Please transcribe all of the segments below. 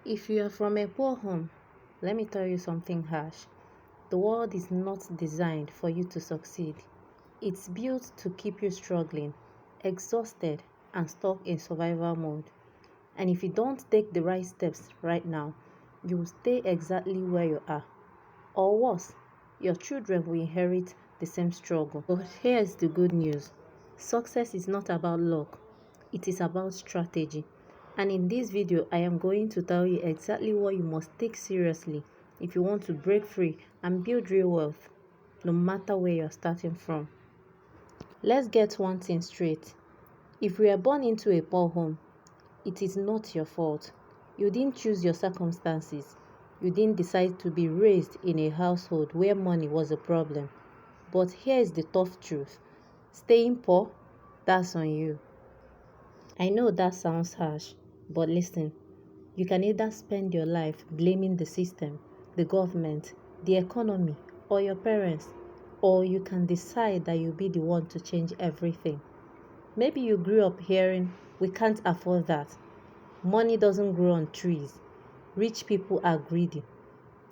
If you are from a poor home, let me tell you something harsh. The world is not designed for you to succeed. It's built to keep you struggling, exhausted, and stuck in survival mode. And if you don't take the right steps right now, you will stay exactly where you are. Or worse, your children will inherit the same struggle. But here's the good news: success is not about luck, it is about strategy. And in this video, I am going to tell you exactly what you must take seriously if you want to break free and build real wealth, no matter where you're starting from. Let's get one thing straight. If we are born into a poor home, it is not your fault. You didn't choose your circumstances. You didn't decide to be raised in a household where money was a problem. But here is the tough truth: staying poor, that's on you. I know that sounds harsh, but listen. You can either spend your life blaming the system, the government, the economy, or your parents, or you can decide that you'll be the one to change everything. Maybe you grew up hearing, "We can't afford that. Money doesn't grow on trees. Rich people are greedy."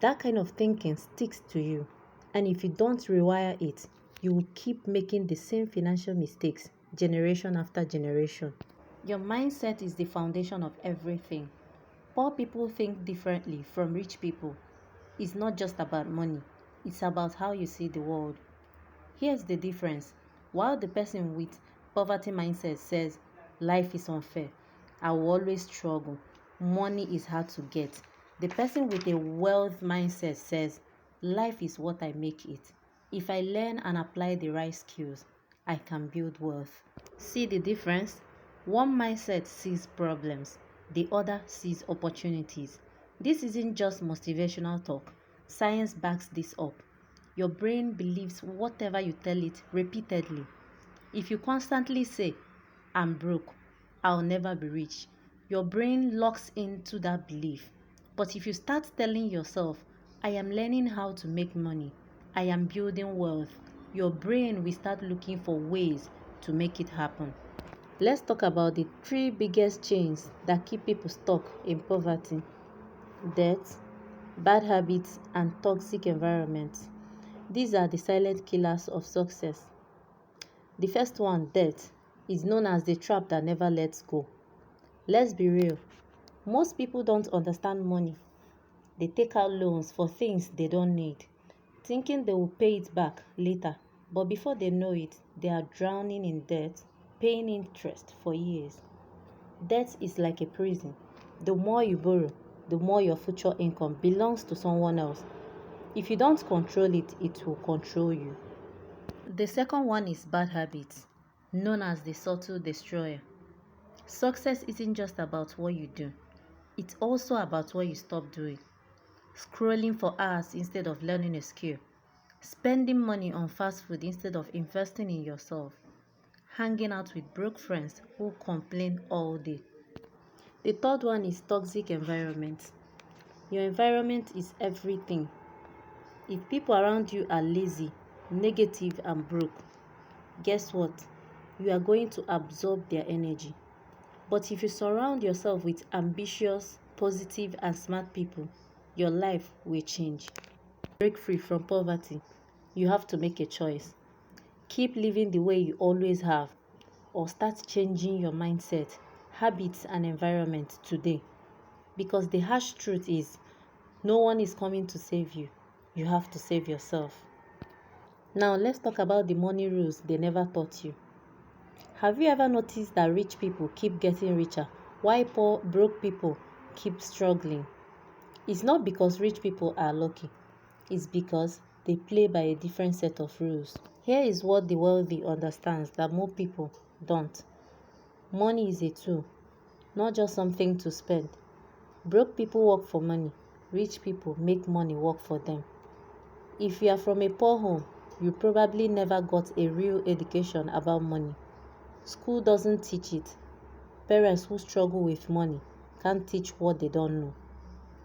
That kind of thinking sticks to you. And if you don't rewire it, you will keep making the same financial mistakes generation after generation. Your mindset is the foundation of everything. Poor people think differently from rich people. It's not just about money, it's about how you see the world. Here's the difference. While the person with poverty mindset says, "Life is unfair, I will always struggle, money is hard to get," the person with a wealth mindset says, "Life is what I make it. If I learn and apply the right skills, I can build wealth." See the difference? One mindset sees problems, the other sees opportunities. This isn't just motivational talk. Science backs this up. Your brain believes whatever you tell it repeatedly. If you constantly say, "I'm broke, I'll never be rich," your brain locks into that belief. But if you start telling yourself, "I am learning how to make money, I am building wealth," your brain will start looking for ways to make it happen. Let's talk about the three biggest chains that keep people stuck in poverty: debt, bad habits, and toxic environments. These are the silent killers of success. The first one, debt, is known as the trap that never lets go. Let's be real. Most people don't understand money. They take out loans for things they don't need, thinking they will pay it back later. But before they know it, they are drowning in debt, paying interest for years. Debt is like a prison. The more you borrow, the more your future income belongs to someone else. If you don't control it, it will control you. The second one is bad habits, known as the subtle destroyer. Success isn't just about what you do, it's also about what you stop doing. Scrolling for hours instead of learning a skill, spending money on fast food instead of investing in yourself, hanging out with broke friends who complain all day. The third one is toxic environment. Your environment is everything. If people around you are lazy, negative, and broke, guess what? You are going to absorb their energy. But if you surround yourself with ambitious, positive, and smart people, your life will change. Break free from poverty, you have to make a choice. Keep living the way you always have, or start changing your mindset, habits, and environment today. Because the harsh truth is, no one is coming to save you. You have to save yourself. Now, let's talk about the money rules they never taught you. Have you ever noticed that rich people keep getting richer while poor, broke people keep struggling? It's not because rich people are lucky, it's because they play by a different set of rules. Here is what the wealthy understands that most people don't. Money is a tool, not just something to spend. Broke people work for money, rich people make money work for them. If you are from a poor home, you probably never got a real education about money. School doesn't teach it. Parents who struggle with money can't teach what they don't know.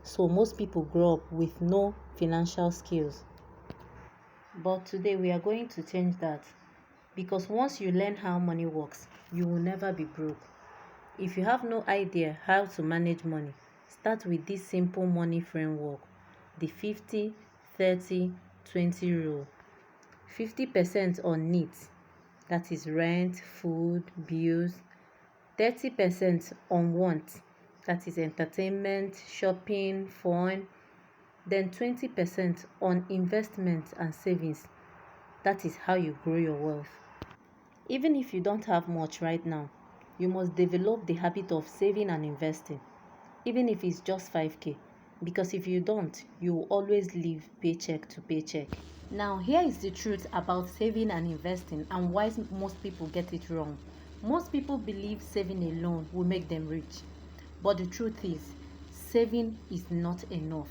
So most people grow up with no financial skills. But today we are going to change that. Because once you learn how money works, you will never be broke. If you have no idea how to manage money, Start with this simple money framework, the 50-30-20 rule. 50% on needs, that is rent, food, bills. 30% on wants, that is entertainment, shopping, fun. Then 20% on investment and savings, that is how you grow your wealth. Even if you don't have much right now, you must develop the habit of saving and investing, even if it's just 5k. Because if you don't, you will always live paycheck to paycheck. Now, here is the truth about saving and investing and why most people get it wrong. Most people believe saving alone will make them rich. But the truth is, saving is not enough.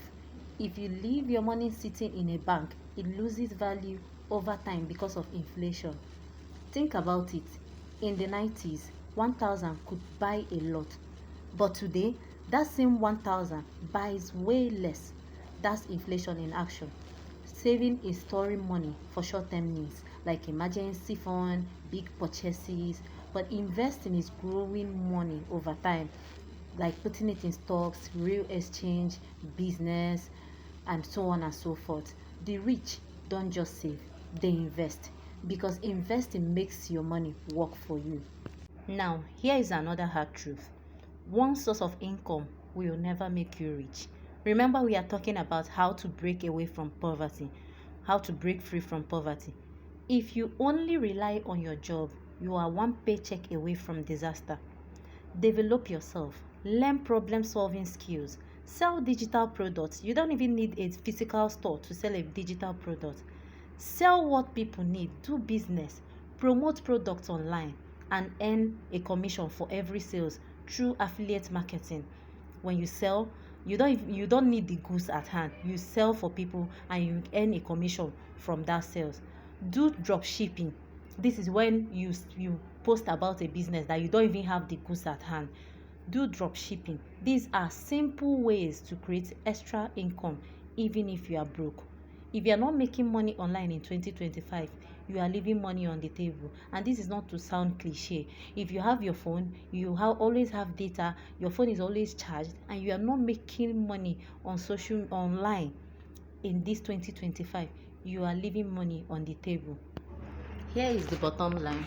If you leave your money sitting in a bank, it loses value over time because of inflation. Think about it. In the 90s, 1,000 could buy a lot. But today, that same 1,000 buys way less. That's inflation in action. Saving is storing money for short-term needs like emergency fund, big purchases, but investing is growing money over time, like putting it in stocks, real exchange, business, and so on and so forth. The rich don't just save, they invest because investing makes your money work for you. Now, here is another hard truth. One source of income will never make you rich. Remember, we are talking about how to break away from poverty, how to break free from poverty. If you only rely on your job, you are one paycheck away from disaster. Develop yourself, learn problem solving skills, sell digital products. You don't even need a physical store to sell a digital product. Sell what people need, do business, promote products online, and earn a commission for every sales through affiliate marketing. When you sell, you don't need the goods at hand. You sell for people and you earn a commission from that sales. Do drop shipping. This is when you post about a business that you don't even have the goods at hand. Do drop shipping. These are simple ways to create extra income even if you are broke. If you are not making money online in 2025, you are leaving money on the table. And this is not to sound cliche. If you have your phone, always have data, your phone is always charged, and you are not making money on social online in this 2025, you are leaving money on the table. Here is the bottom line.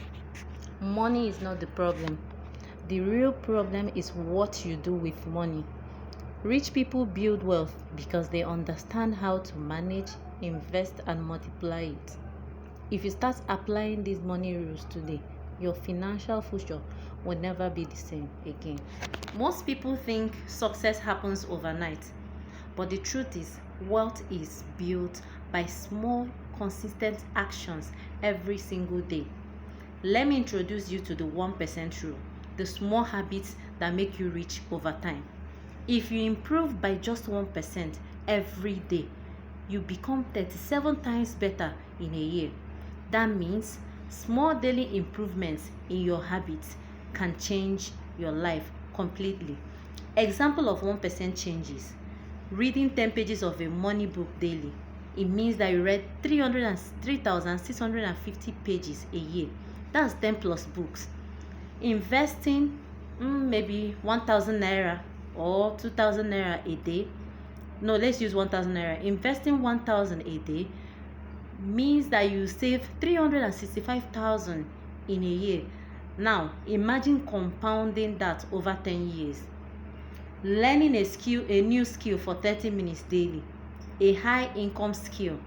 Money is not the problem. The real problem is what you do with money. Rich people build wealth because they understand how to manage, invest, and multiply it. If you start applying these money rules today, your financial future will never be the same again. Most people think success happens overnight, but the truth is, wealth is built by small, consistent actions every single day. Let me introduce you to the 1% rule, the small habits that make you rich over time. If you improve by just 1% every day, you become 37 times better in a year. That means small daily improvements in your habits can change your life completely. Example of 1% changes: reading 10 pages of a money book daily. It means that you read 3,650 pages a year. That's 10 plus books. Investing maybe 1,000 naira or 2,000 naira a day. No, let's use 1,000 naira. Investing 1,000 a day means that you save 365,000 in a year. Now, imagine compounding that over 10 years. Learning a new skill for 30 minutes daily, a high income skill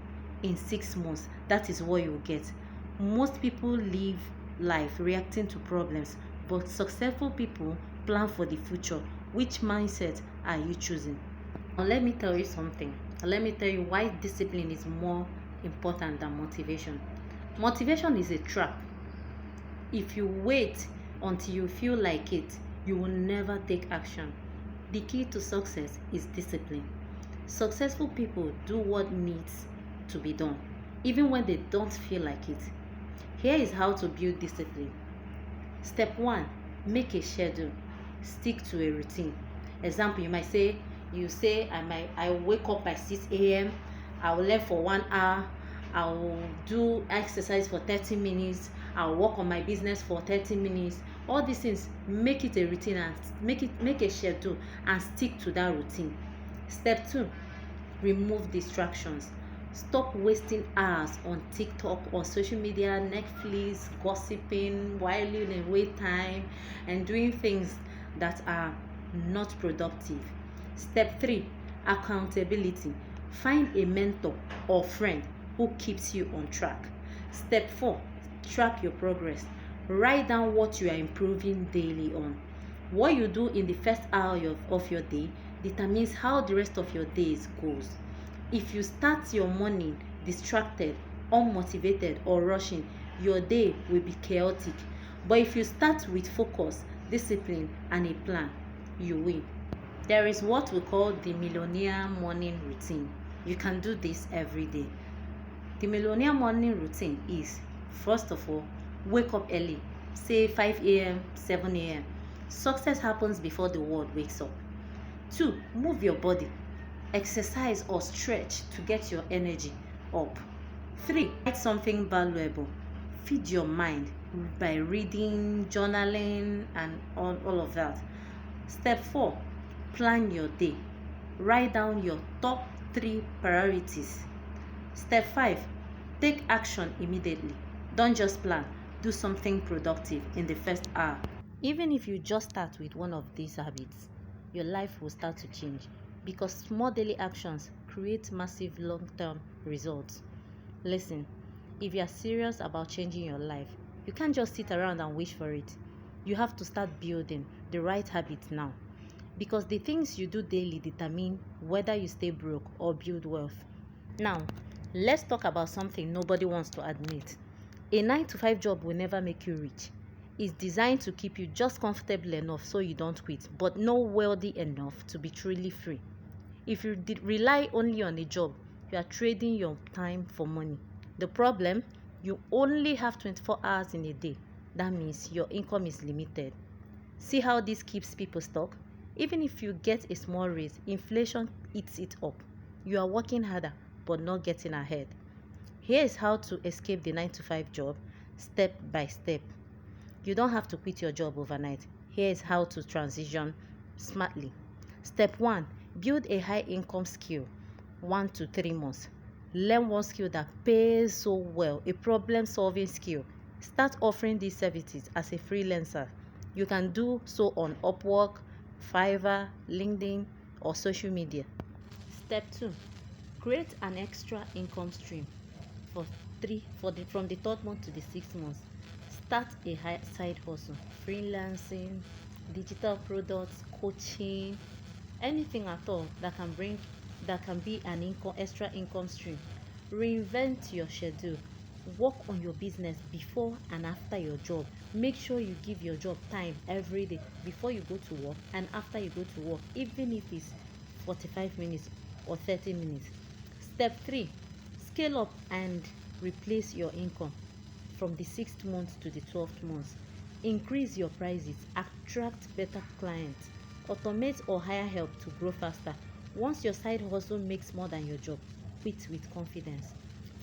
in 6 months, that is what you will get. Most people live life reacting to problems, but successful people plan for the future. Which mindset are you choosing? Now, let me tell you something. Let me tell you why discipline is more important than motivation. Motivation is a trap. If you wait until you feel like it, you will never take action. The key to success is discipline. Successful people do what needs to be done, even when they don't feel like it. Here is how to build discipline. Step 1, make a schedule. Stick to a routine. Example, you say I wake up by 6 a.m. I will learn for 1 hour. I will do exercise for 30 minutes. I will work on my business for 30 minutes. All these things, make it a routine and make a schedule and stick to that routine. Step 2, remove distractions. Stop wasting hours on TikTok, on social media, Netflix, gossiping, whiling away time, and doing things that are not productive. Step 3, accountability. Find a mentor or friend who keeps you on track. Step 4, track your progress. Write down what you are improving daily on. What you do in the first hour of your day determines how the rest of your days goes. If you start your morning distracted, unmotivated, or rushing, your day will be chaotic. But if you start with focus, discipline, and a plan, you win. There is what we call the millionaire morning routine. You can do this every day. The millionaire morning routine is, first of all, wake up early, say 5 a.m., 7 a.m. Success happens before the world wakes up. 2, move your body. Exercise or stretch to get your energy up. 3, write something valuable. Feed your mind by reading, journaling, and all of that. Step 4, plan your day. Write down your top 3 priorities. Step 5, take action immediately. Don't just plan, do something productive in the first hour. Even if you just start with one of these habits, your life will start to change, because small daily actions create massive long-term results. Listen, if you are serious about changing your life, you can't just sit around and wish for it. You have to start building the right habits now, because the things you do daily determine whether you stay broke or build wealth. Now, let's talk about something nobody wants to admit. A 9 to 5 job will never make you rich. It's designed to keep you just comfortable enough so you don't quit, but not wealthy enough to be truly free. If you rely only on a job, you are trading your time for money. The problem, you only have 24 hours in a day. That means your income is limited. See how this keeps people stuck? Even if you get a small raise, inflation eats it up. You are working harder but not getting ahead. Here is how to escape the 9 to 5 job, step by step. You don't have to quit your job overnight. Here is how to transition smartly. Step 1, build a high income skill. 1 to 3 months. Learn one skill that pays so well, a problem solving skill. Start offering these services as a freelancer. You can do so on Upwork, Fiverr, LinkedIn, or social media. Step 2, create an extra income stream from the third month to the 6th month. Start a side hustle, freelancing, digital products, coaching, anything at all that can be an extra income stream. Reinvent your schedule. Work on your business before and after your job. Make sure you give your job time every day, before you go to work and after you go to work, even if it's 45 minutes or 30 minutes. Step 3, scale up and replace your income from the 6th month to the 12th month. Increase your prices, attract better clients, automate or hire help to grow faster. Once your side hustle makes more than your job, quit with confidence.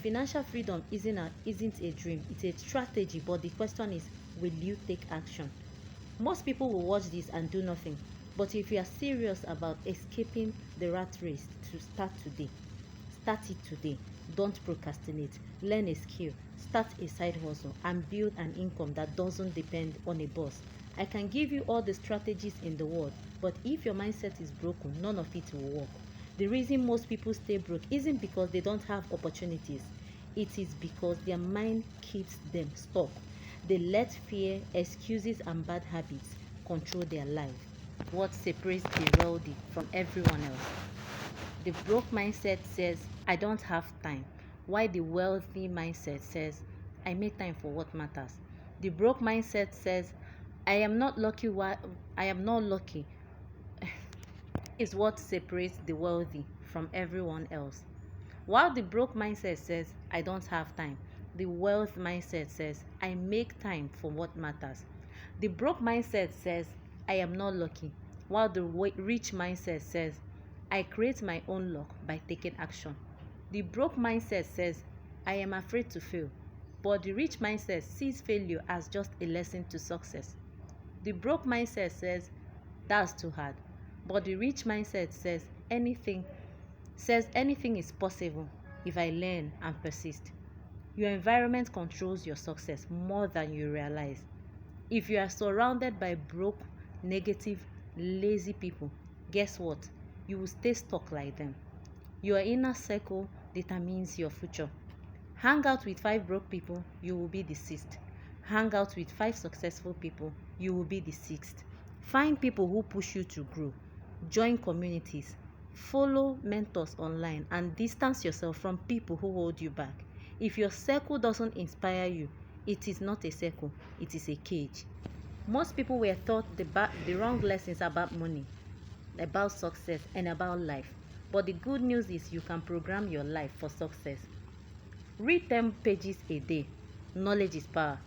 Financial freedom isn't a dream, it's a strategy, but the question is, will you take action? Most people will watch this and do nothing, but if you are serious about escaping the rat race, to start today. Start it today. Don't procrastinate. Learn a skill, start a side hustle, and build an income that doesn't depend on a boss. I can give you all the strategies in the world, but if your mindset is broken, none of it will work. The reason most people stay broke isn't because they don't have opportunities. It is because their mind keeps them stuck. They let fear, excuses, and bad habits control their life. What separates the wealthy from everyone else? The broke mindset says, I don't have time, while the wealthy mindset says, I make time for what matters. The broke mindset says, I am not lucky. I am not lucky is what separates the wealthy from everyone else. While the broke mindset says, I don't have time, the wealth mindset says, I make time for what matters. The broke mindset says, I am not lucky, while the rich mindset says, I create my own luck by taking action. The broke mindset says, I am afraid to fail, but the rich mindset sees failure as just a lesson to success. The broke mindset says that's too hard, but the rich mindset says anything is possible if I learn and persist. Your environment controls your success more than you realize. If you are surrounded by broke, negative, lazy people, guess what? You will stay stuck like them. Your inner circle determines your future. Hang out with 5 broke people, you will be the sixth. Hang out with 5 successful people, you will be the sixth. Find people who push you to grow. Join communities. Follow mentors online and distance yourself from people who hold you back. If your circle doesn't inspire you, it is not a circle, it is a cage. Most people were taught the wrong lessons about money, about success, and about life. But the good news is you can program your life for success. Read 10 pages a day. Knowledge is power.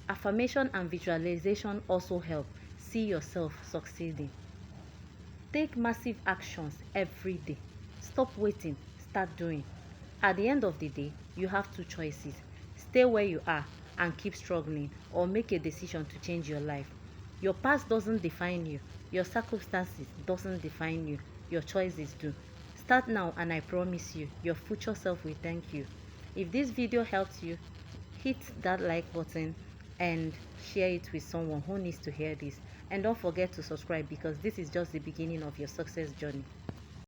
Affirmation and visualization also help see yourself succeeding. Take massive actions every day. Stop waiting, start doing. At the end of the day, you have 2 choices. Stay where you are and keep struggling, or make a decision to change your life. Your past doesn't define you. Your circumstances doesn't define you. Your choices do. Start now and I promise you, your future self will thank you. If this video helped you, hit that like button and share it with someone who needs to hear this. And don't forget to subscribe because this is just the beginning of your success journey.